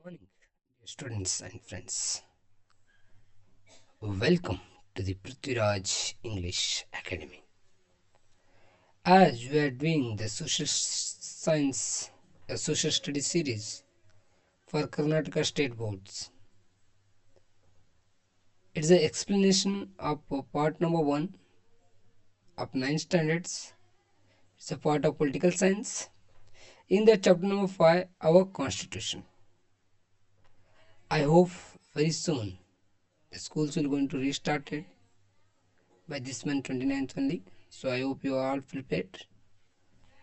Morning, dear students and friends. Welcome to the Prithviraj English Academy. As we are doing the science, social studies series for Karnataka State Boards, it's an explanation of part number 1 of 9 standards. It's a part of political science. In the chapter number 5, our constitution. I hope very soon the schools will going to restart it by this month 29th only. So I hope you are all prepared.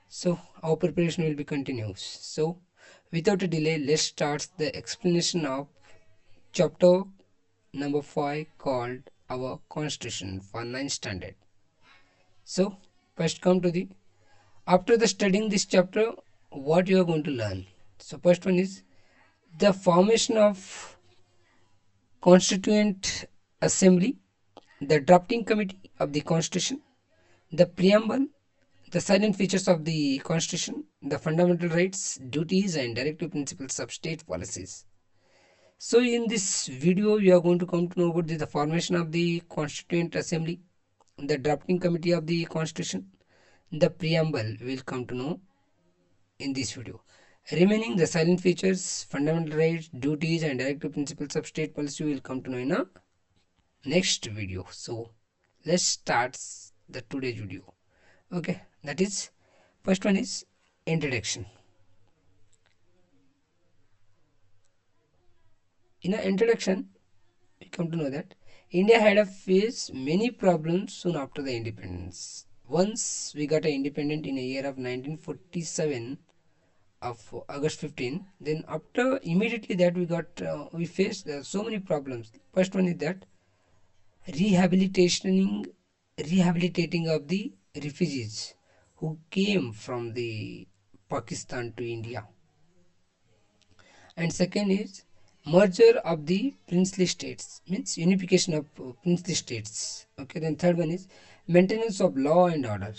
So our preparation will be continuous. So without a delay, let's start the explanation of chapter number 5 called our constitution for 9th standard. So first come to the after the studying this chapter, what you are going to learn. So first one is the formation of constituent assembly, the drafting committee of the constitution, the preamble, the silent features of the Constitution, the fundamental rights, duties, and directive principles of state policies. So, in this video, you are going to come to know about the formation of the Constituent Assembly, the drafting committee of the Constitution, the preamble will come to know in this video. Remaining the silent features, fundamental rights, duties, and directive principles of state policy will come to know in a next video. So, let's start the today's video. Okay, that is first one is introduction. In an introduction, we come to know that India had to face many problems soon after the independence. Once we got independent in a year of 1947 of August 15, then after immediately that we faced so many problems. First one is that rehabilitating rehabilitating of the refugees who came from the Pakistan to India, and second is merger of the princely states, means unification of princely states. Okay, then third one is maintenance of law and order.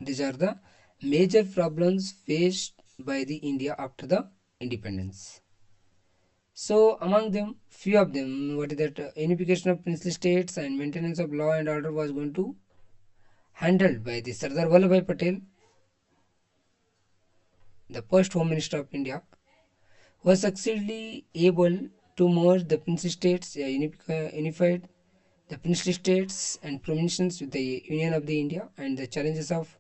These are the major problems faced by the India after the independence. So among them, few of them, what is that, unification of princely states and maintenance of law and order was going to handled by the Sardar Vallabhbhai Patel, the first home minister of India, was successfully able to merge the princely states, unified the princely states and provinces with the Union of the India, and the challenges of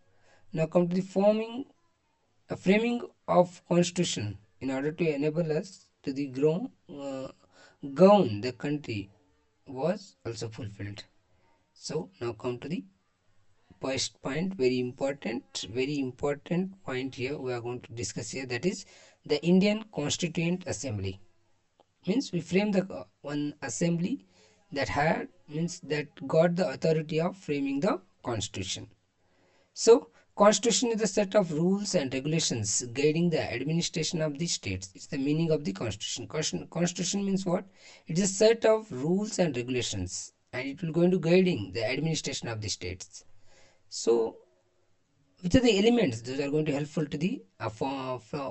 now come to the framing of constitution in order to enable us to the govern the country was also fulfilled. So now come to the first point, very important point here we are going to discuss here, that is the Indian Constituent Assembly. Means we frame the one assembly that had means that got the authority of framing the constitution. So constitution is a set of rules and regulations guiding the administration of the states. It's the meaning of the constitution. Constitution means what? It is a set of rules and regulations, and it will going to guiding the administration of the states. So which are the elements that are going to helpful to the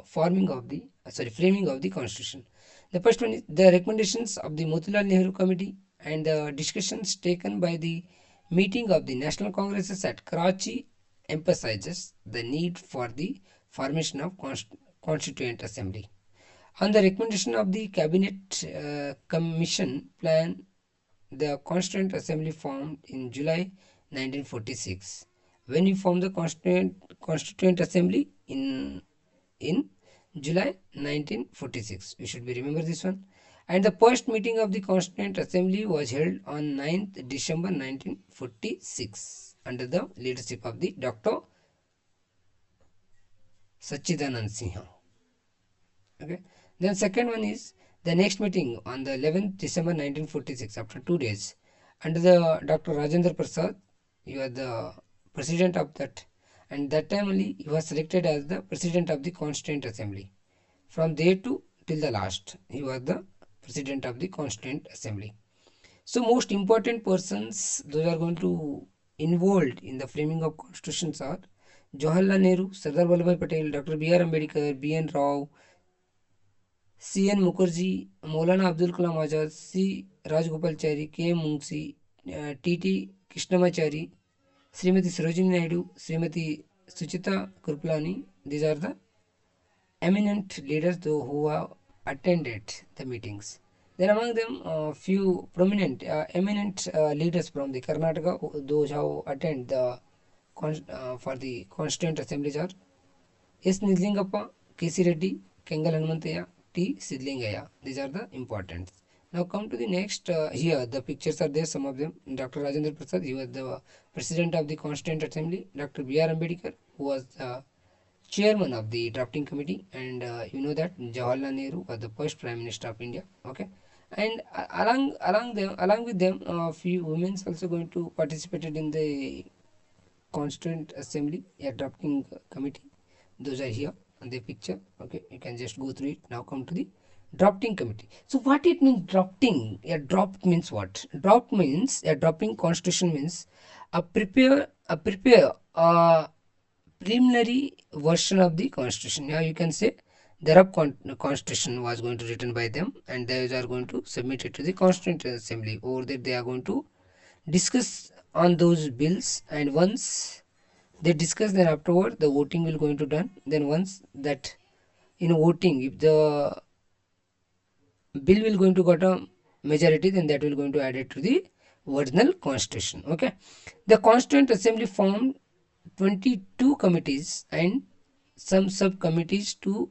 forming of the framing of the constitution? The first one is the recommendations of the Motilal Nehru Committee and the discussions taken by the meeting of the National Congresses at Karachi emphasizes the need for the formation of Constituent Assembly. On the recommendation of the Cabinet Commission plan, the Constituent Assembly formed in July 1946. When we formed the Constituent Assembly in July 1946, we should be remember this one. And the first meeting of the Constituent Assembly was held on 9th December 1946 under the leadership of the Dr. Sachidanand Sinha. Okay. Then second one is the next meeting on the 11th December 1946, after 2 days, under the Dr. Rajendra Prasad. You are the president of that, and that time only he was selected as the president of the Constituent Assembly. From there to till the last, he was the president of the Constituent Assembly. So most important persons those are going to involved in the framing of constitutions are Jawaharlal Nehru, Sardar Vallabhbhai Patel, Dr. B.R. Ambedkar, B.N. Rao, C.N. Mukherjee, Maulana Abdul Kalam Azad, C. Rajgopalachari, K.M. Munshi, T.T. Krishnamachari, Srimati Sarojini Naidu, Srimati Suchita Kripalani. These are the eminent leaders who have attended the meetings. Then among them, few prominent, eminent leaders from the Karnataka, those who attend the for the Constituent Assemblies are S. Nidlingappa, K.C. Reddy, Kengal Hanumantaya, T. Sidlingaya. These are the important. Now come to the next. Here the pictures are there. Some of them. Dr. Rajendra Prasad, he was the president of the Constituent Assembly. Dr. B.R. Ambedkar, who was chairman of the drafting committee, and you know that Jawaharlal Nehru was the first prime minister of India. Okay, and along with them, few women also going to participated in the Constituent Assembly, a drafting committee. Those are here on the picture. Okay, you can just go through it. Now come to the drafting committee. So what it means drafting? A draft means what? Draft means a drafting constitution means a preliminary version of the constitution. Now you can say the rough constitution was going to written by them, and they are going to submit it to the Constituent Assembly. Over there they are going to discuss on those bills, and once they discuss, then afterward the voting will going to done. Then once that in voting, if the bill will going to got a majority, then that will going to add it to the original constitution. Okay, the Constituent Assembly formed 22 committees and some subcommittees to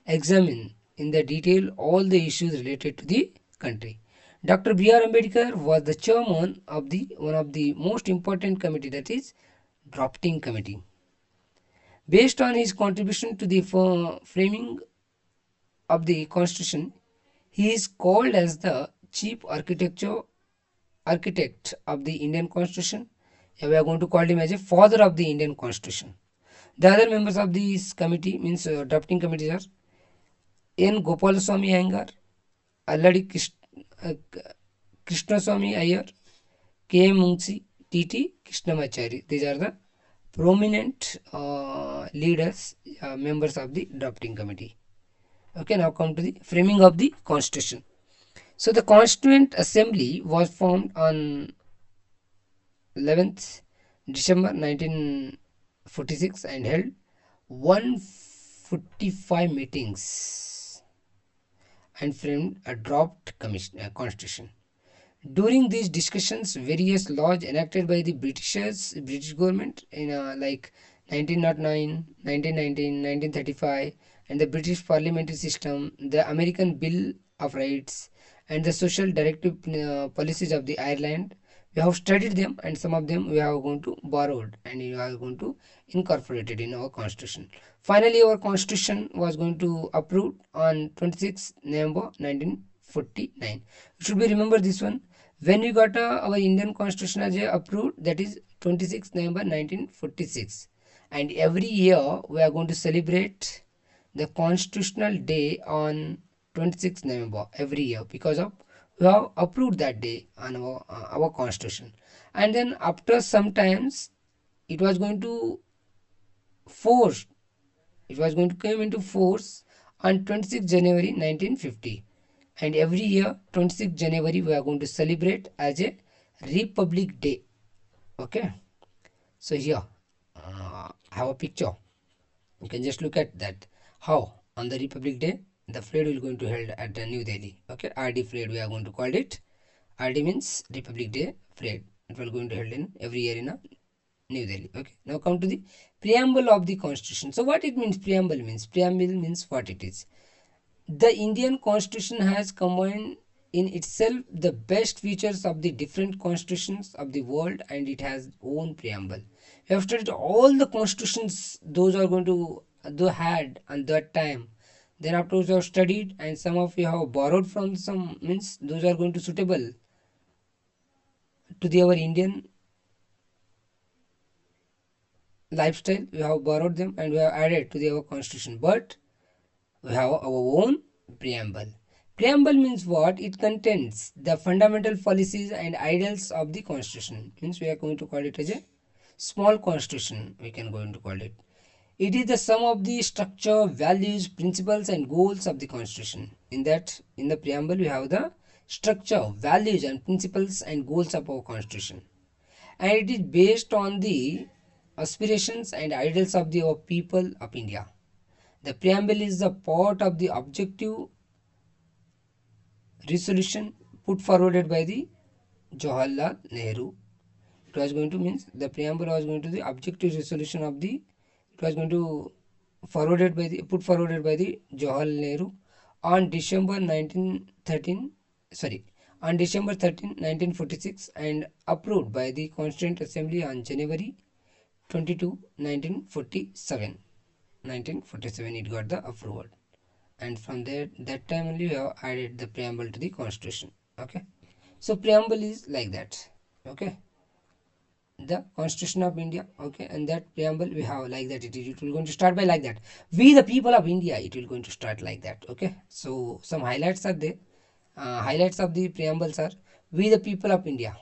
examine in the detail all the issues related to the country. Dr. B.R. Ambedkar was the chairman of the one of the most important committee, that is drafting committee. Based on his contribution to the framing of the constitution, he is called as the chief architect of the Indian constitution. We are going to call him as a father of the Indian constitution. The other members of this committee means drafting committees are N. Gopalaswamy Iyengar, Alladi Krishnaswamy Iyer, K. M. Munshi, T.T. Krishnamachari. These are the prominent leaders, members of the drafting committee. Okay, now come to the framing of the constitution. So the Constituent Assembly was formed on 11th December 1946 and held 145 meetings and framed a draft constitution. During these discussions, various laws enacted by the British government in like 1909, 1919, 1935, and the British parliamentary system, the American Bill of Rights, and the social directive policies of the Ireland. We have studied them, and some of them we have going to borrowed and we are going to incorporate it in our constitution. Finally, our constitution was going to approved on 26 November 1949. You should be remember this one. When we got our Indian constitution as approved, that is 26 November 1946, and every year we are going to celebrate the constitutional day on 26 November every year, because of we have approved that day on our constitution. And then after some times it was going to force, it was going to come into force on 26 January 1950, and every year 26 January we are going to celebrate as a Republic Day. Okay, so here I have a picture. You can just look at that, how on the Republic Day the parade will going to held at New Delhi. Okay, RD parade we are going to call it. RD means Republic Day parade. It will going to held in every year in New Delhi. Okay, now come to the preamble of the constitution. So what it means? Preamble means what it is. The Indian constitution has combined in itself the best features of the different constitutions of the world, and it has own preamble. We have studied all the constitutions those are going to they had at that time. Then afterwards you have studied, and some of you have borrowed from some, means those are going to suitable to our Indian lifestyle. We have borrowed them and we have added to our constitution, but we have our own preamble. Preamble means what? It contains the fundamental policies and ideals of the constitution. Means we are going to call it as a small constitution, we can going to call it. It is the sum of the structure, values, principles, and goals of the Constitution. In the preamble, we have the structure, values, and principles and goals of our Constitution, and it is based on the aspirations and ideals of the people of India. The preamble is the part of the objective resolution put forwarded by the Jawaharlal Nehru. It was going to means the preamble was going to the objective resolution of the, it was going to put forwarded by the Jawaharlal Nehru on December 1913, sorry, on December 13, 1946, and approved by the Constituent Assembly on January 22, 1947. 1947 it got the approval, and from there that time only we have added the preamble to the Constitution. Okay, so preamble is like that. Okay, the Constitution of India. Okay, and that preamble we have like that. It will going to start by like that. We the people of India. It will going to start like that. Okay, so some highlights are there. Highlights of the preambles are we the people of India.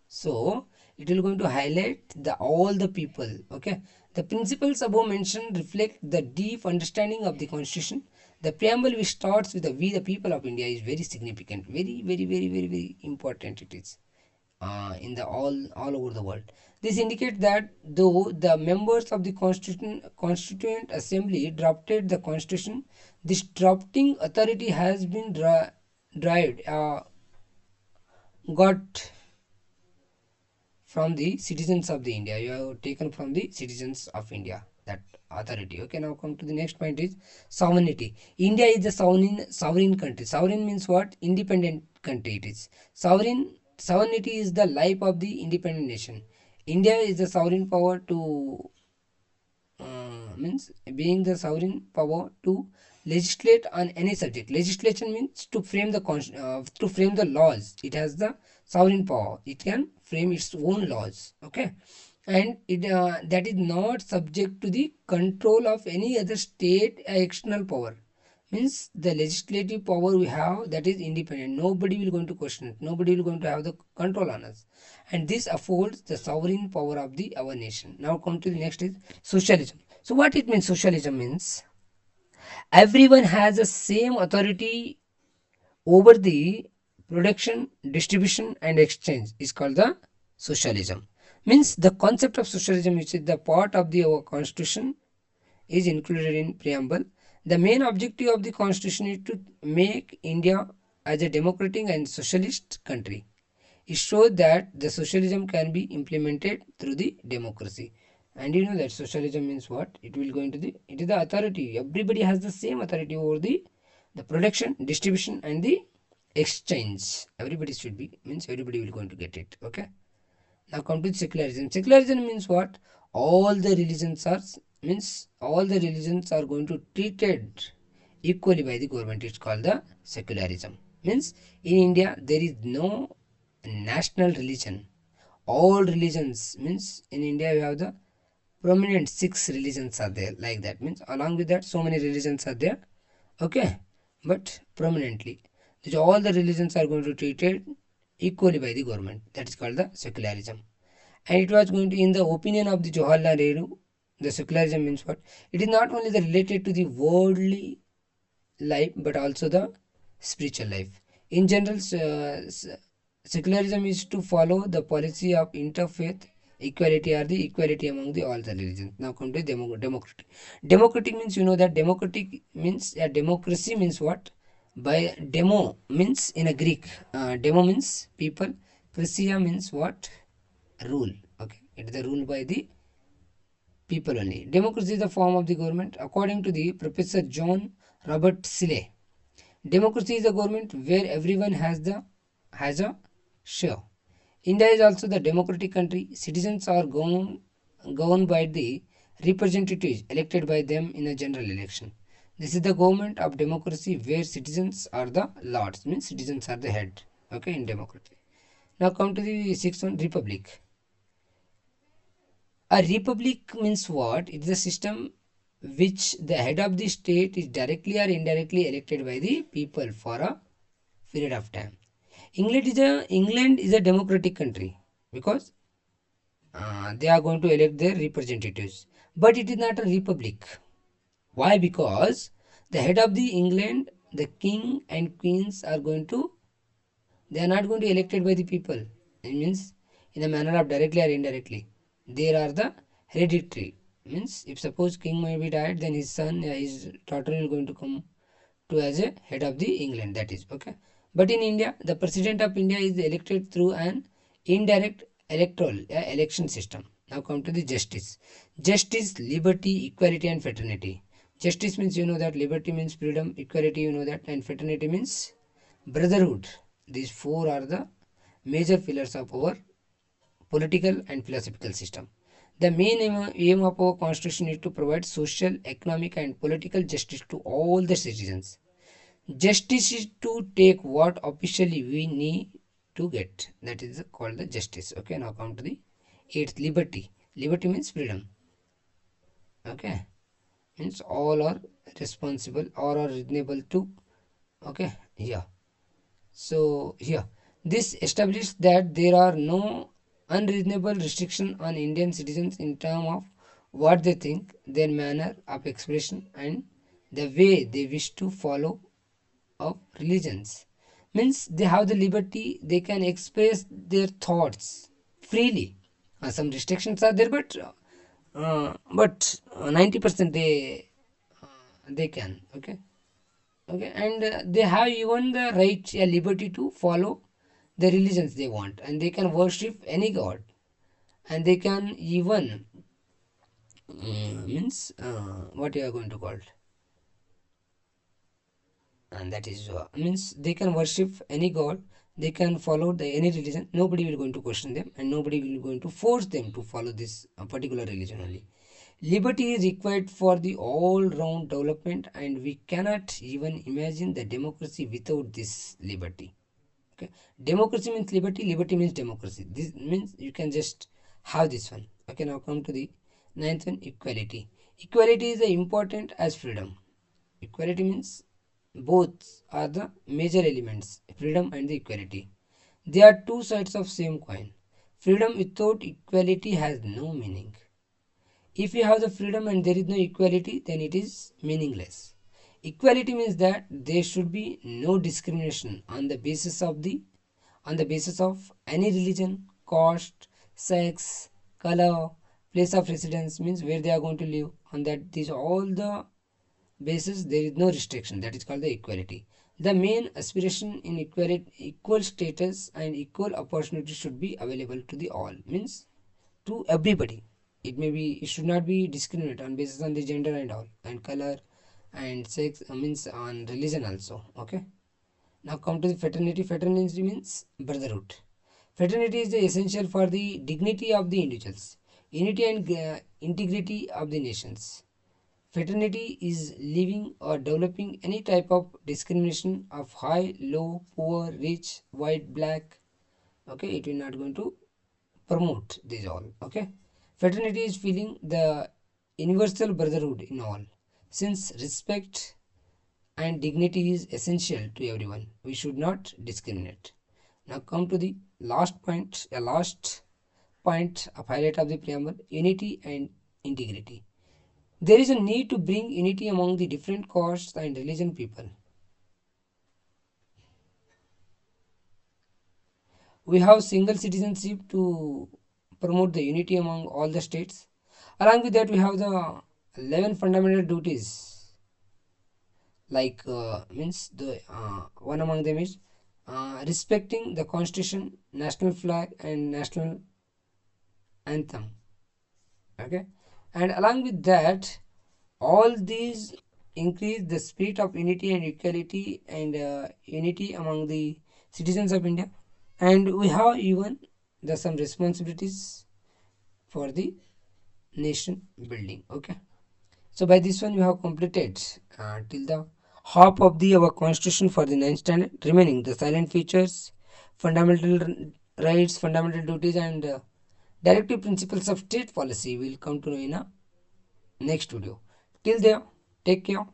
So it will going to highlight the all the people. Okay, the principles above mentioned reflect the deep understanding of the Constitution. The preamble which starts with the we the people of India is very significant, very important. It is in the all over the world. This indicates that though the members of the Constituent Assembly drafted the Constitution, this drafting authority has been derived got from the citizens of the India. You have taken from the citizens of India that authority. Okay, now come to the next point is sovereignty. India is the sovereign country. Sovereign means what? Independent country it is. Sovereignty is the life of the independent nation. India is the sovereign power to means being the sovereign power to legislate on any subject. Legislation means to frame the laws. It has the sovereign power. It can frame its own laws. Okay, and it that is not subject to the control of any other state external power. Means the legislative power we have, that is independent. Nobody will going to question it. Nobody will going to have the control on us, and this affords the sovereign power of the our nation. Now come to the next is socialism. So what it means? Socialism means everyone has the same authority over the production, distribution, and exchange is called the socialism. Means the concept of socialism, which is the part of the our constitution, is included in preamble. The main objective of the constitution is to make India as a democratic and socialist country. It shows that the socialism can be implemented through the democracy. And you know that socialism means what? It will go into the, it is the authority. Everybody has the same authority over the production, distribution, and the exchange. Everybody should be, means everybody will going to get it. Okay. Now come to secularism. Secularism means what? All the religions are, means all the religions are going to treated equally by the government. It's called the secularism. Means in India there is no national religion. All religions, means in India we have the prominent 6 religions are there, like that. Means along with that so many religions are there. Okay, but prominently all the religions are going to treated equally by the government. That is called the secularism. And it was going to, in the opinion of the Jawaharlal Nehru, the secularism means what? It is not only the related to the worldly life but also the spiritual life. In general, secularism is to follow the policy of interfaith equality, or the equality among the all the religions. Now come to democratic. Democratic means, you know that democratic means a democracy means what? By demo means in a Greek, demo means people, krasia means what? Rule. Okay, it is the rule by the people only. Democracy is the form of the government. According to the Professor John Robert Silley, democracy is a government where everyone has a share. India is also the democratic country. Citizens are governed by the representatives elected by them in a general election. This is the government of democracy where citizens are the lords, means citizens are the head. Okay, in democracy. Now come to the sixth one, republic. A republic means what? It is a system which the head of the state is directly or indirectly elected by the people for a period of time. England is a democratic country because they are going to elect their representatives. but it is not a republic. Why? Because the head of the England, the king and queens are going to, they are not going to be elected by the people. It means in a manner of directly or indirectly. There are the hereditary. Means if suppose king may be died, then his son, his daughter will going to come to as a head of the England. That is okay. But in India, the president of India is elected through an indirect electoral election system. Now come to the justice. Justice, liberty, equality, and fraternity. Justice means you know that, liberty means freedom, equality you know that, and fraternity means brotherhood. These four are the major pillars of our political and philosophical system. The main aim of our constitution is to provide social, economic, and political justice to all the citizens. Justice is to take what officially we need to get. That is called the justice. Okay, now come to the eighth, liberty. Liberty means freedom. Okay, means all are responsible or are reasonable to. Okay, yeah. So here, this established that there are no unreasonable restriction on Indian citizens in terms of what they think, their manner of expression, and the way they wish to follow of religions. Means they have the liberty, they can express their thoughts freely. Some restrictions are there, but 90% they can. Okay, okay, and they have even the right, liberty to follow the religions they want, and they can worship any god, and they can even means what you are going to call it, and that is means they can worship any god, they can follow the any religion, nobody will going to question them, and nobody will going to force them to follow this particular religion only. Liberty is required for the all round development, and we cannot even imagine the democracy without this liberty. Okay, democracy means liberty, liberty means democracy. This means you can just have this one. Okay, now come to the ninth one, equality. Equality is as important as freedom. Equality means both are the major elements, freedom and the equality. They are two sides of same coin. Freedom without equality has no meaning. If you have the freedom and there is no equality, then it is meaningless. Equality means that there should be no discrimination on the basis of any religion, caste, sex, color, place of residence, means where they are going to live. On that, these all the basis there is no restriction. That is called the equality. The main aspiration in equality, equal status and equal opportunity should be available to the all. Means to everybody. It may be, it should not be discriminated on basis on the gender and all, and color and sex, means on religion also. Okay, now come to the fraternity. Fraternity means brotherhood. Fraternity is the essential for the dignity of the individuals, unity and integrity of the nations. Fraternity is living or developing any type of discrimination of high, low, poor, rich, white, black. Okay, it will not going to promote these all. Okay, fraternity is feeling the universal brotherhood in all, since respect and dignity is essential to everyone, we should not discriminate. Now come to the last point, a last point of highlight of the preamble, unity and integrity. There is a need to bring unity among the different castes and religion people. We have single citizenship to promote the unity among all the states. Along with that, we have the 11 fundamental duties. Like means the one among them is respecting the constitution, national flag, and national anthem. Okay, and along with that, all these increase the spirit of unity and equality and unity among the citizens of India. And we have even the some responsibilities for the nation building. Okay, so by this one we have completed till the half of the our constitution for the ninth standard, remaining the silent features, fundamental rights, fundamental duties, and directive principles of state policy will come to know in a next video. Till there, take care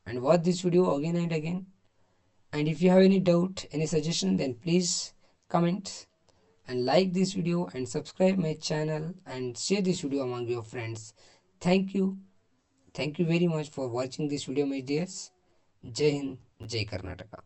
and watch this video again and again. And if you have any doubt, any suggestion, then please comment and like this video and subscribe my channel and share this video among your friends. Thank you. Thank you very much for watching this video, my dears. Jai Hind, Jai Karnataka.